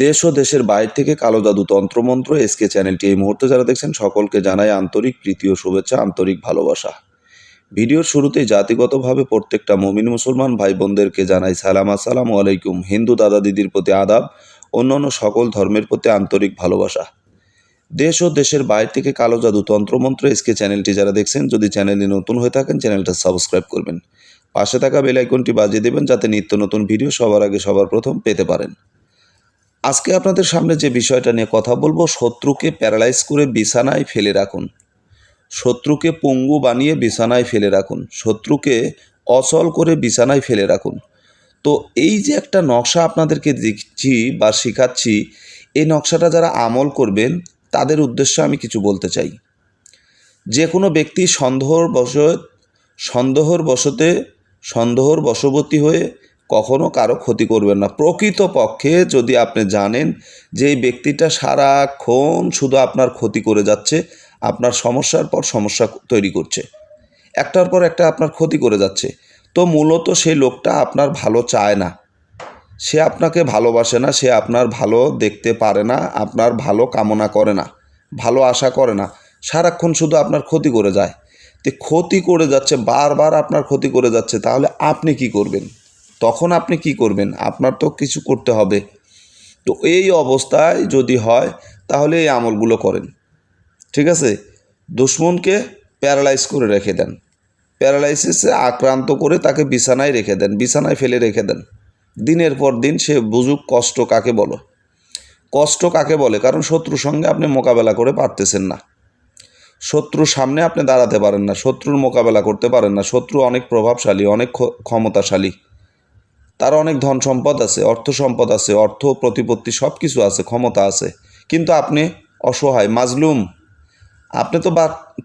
দেশ ও দেশের বাইরে থেকে কালো জাদু তন্ত্রমন্ত্র এসকে চ্যানেলটি এই মুহূর্তে যারা দেখছেন সকলকে জানাই আন্তরিক প্রীতি ও শুভেচ্ছা, আন্তরিক ভালোবাসা। ভিডিওর শুরুতেই জাতিগতভাবে প্রত্যেকটা মুমিন মুসলমান ভাই বোনদেরকে জানাই সালাম, আসসালামু আলাইকুম। হিন্দু দাদা দিদির প্রতি আদাব, অন্যান্য সকল ধর্মের প্রতি আন্তরিক ভালোবাসা। দেশ ও দেশের বাইরে থেকে কালো জাদু তন্ত্রমন্ত্র এসকে চ্যানেলটি যারা দেখছেন, যদি চ্যানেলে নতুন হয়ে থাকেন চ্যানেলটা সাবস্ক্রাইব করবেন, পাশে থাকা বেল আইকনটি বাজিয়ে দেবেন যাতে নিত্য নতুন ভিডিও সবার আগে সবার প্রথম পেতে পারেন। আজকে আপনাদের সামনে যে বিষয়টা নিয়ে কথা বলবো, শত্রুকে প্যারালাইজ করে বিছানায় ফেলে রাখুন, শত্রুকে পঙ্গু বানিয়ে বিছানায় ফেলে রাখুন, শত্রুকে অচল করে বিছানায় ফেলে রাখুন। তো এই যে একটা নকশা আপনাদেরকে দিচ্ছি বা শেখাচ্ছি, এই নকশাটা যারা আমল করবেন তাদের উদ্দেশ্যে আমি কিছু বলতে চাই। যে কোনো ব্যক্তি সন্দেহর বশবর্তী হয়ে কখনো কারো ক্ষতি করবেন না। প্রকৃতপক্ষে যদি আপনি জানেন যে এই ব্যক্তিটা সারাক্ষণ শুধু আপনার ক্ষতি করে যাচ্ছে, আপনার সমস্যার পর সমস্যা তৈরি করছে, একটার পর একটা আপনার ক্ষতি করে যাচ্ছে, তো মূলত সেই লোকটা আপনার ভালো চায় না, সে আপনাকে ভালোবাসে না, সে আপনার ভালো দেখতে পারে না, আপনার ভালো কামনা করে না, ভালো আশা করে না, সারাক্ষণ শুধু আপনার ক্ষতি করে যায়। তো ক্ষতি করে যাচ্ছে, বারবার আপনার ক্ষতি করে যাচ্ছে, তাহলে আপনি কি করবেন? তখন আপনি কি করবেন? আপনার তো কিছু করতে হবে। তো এই অবস্থায় যদি হয় তাহলে এই আমলগুলো করেন, ঠিক আছে? দুশমনকে প্যারালাইজ করে রেখে দেন, প্যারালাইসিসে আক্রান্ত করে তাকে বিছানায় রেখে দেন, বিছানায় ফেলে রেখে দেন। দিনের পর দিন সে বুঝুক কষ্ট কাকে বলো, কষ্ট কাকে বলে। কারণ শত্রুর সঙ্গে আপনি মোকাবেলা করে পারতেছেন না, শত্রুর সামনে আপনি দাঁড়াতে পারেন না, শত্রুর মোকাবেলা করতে পারেন না। শত্রু অনেক প্রভাবশালী, অনেক ক্ষমতাশালী, তার অনেক ধন সম্পদ আছে, অর্থ সম্পদ আছে, অর্থ প্রতিপত্তি সব কিছু আছে, ক্ষমতা আছে, কিন্তু আপনি অসহায়, মাজলুম। আপনি তো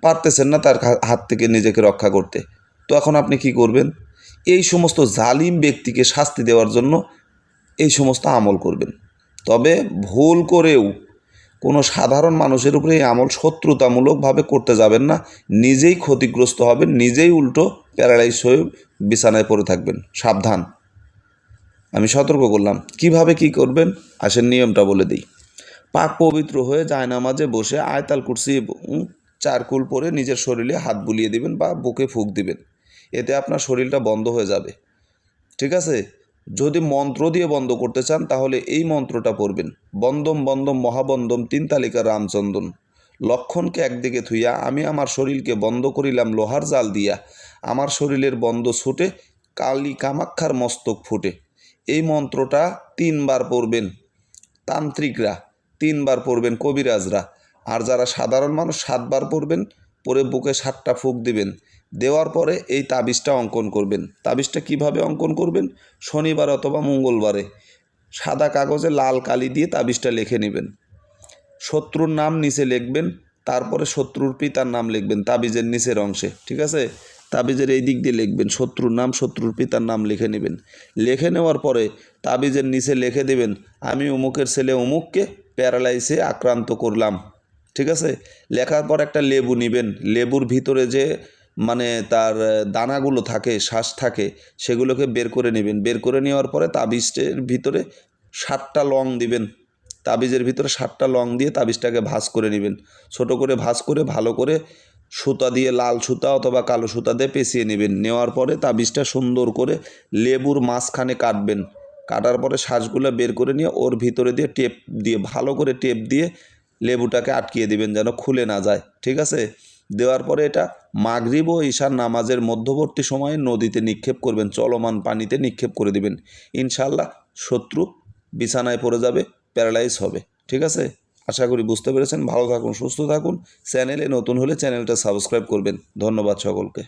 পারতেছেন না তার হাত থেকে নিজেকে রক্ষা করতে। তো এখন আপনি কি করবেন? এই সমস্ত জালিম ব্যক্তিকে শাস্তি দেওয়ার জন্য এই সমস্ত আমল করবেন। তবে ভুল করেও কোনো সাধারণ মানুষের উপরে এই আমল শত্রুতামূলকভাবে করতে যাবেন না, নিজেই ক্ষতিগ্রস্ত হবেন, নিজেই উল্টো প্যারালাইজ হয়ে বিছানায় পড়ে থাকবেন। সাবধান, আমি সতর্ক করলাম। কিভাবে কি করবেন আসেন নিয়মটা বলে দিই। পাক পবিত্র হয়ে জায়নামাজে বসে আয়তাল কুরসি 4 কুল পরে নিজের শরীরে হাত বুলিয়ে দিবেন বা বুকে ফুঁক দিবেন, এতে আপনার শরীরটা বন্ধ হয়ে যাবে, ঠিক আছে? যদি মন্ত্র দিয়ে বন্ধ করতে চান তাহলে এই মন্ত্রটা পড়বেন, বন্দম বন্দম মহাবন্দম 3 তালিকা রামচন্দন। লক্ষণকে একদিকে থুইয়া আমি আমার শরীরকে বন্ধ করিলাম লোহার জাল দিয়া, আমার শরীরের বন্ধ ছুটে কালী কামাক্ষার মস্তক ফুটে। এই মন্ত্রটা 3 বার পড়বেন তান্ত্রিকরা, 3 বার পড়বেন কবিরাজরা, আর যারা সাধারণ মানুষ 7 বার পড়বেন। পরে বুকে 7টা ফুঁক দিবেন, দেওয়ার পরে এই তাবিজটা অঙ্কন করবেন। তাবিজটা কিভাবে অঙ্কন করবেন? শনিবার অথবা মঙ্গলবারে সাদা কাগজে লাল কালি দিয়ে তাবিজটা লিখে নেবেন, শত্রুর নাম নিচে লিখবেন, তারপরে শত্রুর পিতার নাম লিখবেন তাবিজের নিচের অংশে, ঠিক আছে? তাবিজের এই দিক দিয়ে লিখবেন শত্রুর নাম, শত্রুর পিতার নাম লিখে নেবেন। লিখে নেওয়ার পরে তাবিজের নিচে লিখে দেবেন আমি অমুকের ছেলে অমুককে প্যারালাইসে আক্রান্ত করলাম, ঠিক আছে? লেখার পর একটা লেবু নেবেন, লেবুর ভিতরে যে তার দানাগুলো থাকে, শ্বাস থাকে, সেগুলোকে বের করে নেবেন। বের করে নেওয়ার পরে তাবিজের ভিতরে 7টা লং দিবেন, তাবিজের ভিতরে 7টা লং দিয়ে তাবিজটাকে ভাঁজ করে নেবেন। ছোট করে ভাঁজ করে ভালো করে সুতা দিয়ে, লাল সুতা অথবা কালো সুতা দিয়ে পেঁচিয়ে নেবেন। নেওয়ার পরে তাবিজটা সুন্দর করে লেবুর মাঝখানে কাটবেন, কাটার পরে শ্বাসগুলো বের করে নিয়ে ওর ভিতরে দিয়ে টেপ দিয়ে, ভালো করে টেপ দিয়ে লেবুটাকে আটকিয়ে দিবেন যেন খুলে না যায়, ঠিক আছে? দেওয়ার পরে এটা মাগরিব ও ঈশার নামাজের মধ্যবর্তী সময়ে নদীতে নিক্ষেপ করবেন, চলমান পানিতে নিক্ষেপ করে দিবেন। ইনশাআল্লাহ শত্রু বিছানায় পড়ে যাবে, প্যারালাইজ হবে, ঠিক আছে? আশা করি বুঝতে পেরেছেন। ভালো থাকুন, সুস্থ থাকুন। চ্যানেলে নতুন হলে চ্যানেলটা সাবস্ক্রাইব করবেন। ধন্যবাদ সকলকে।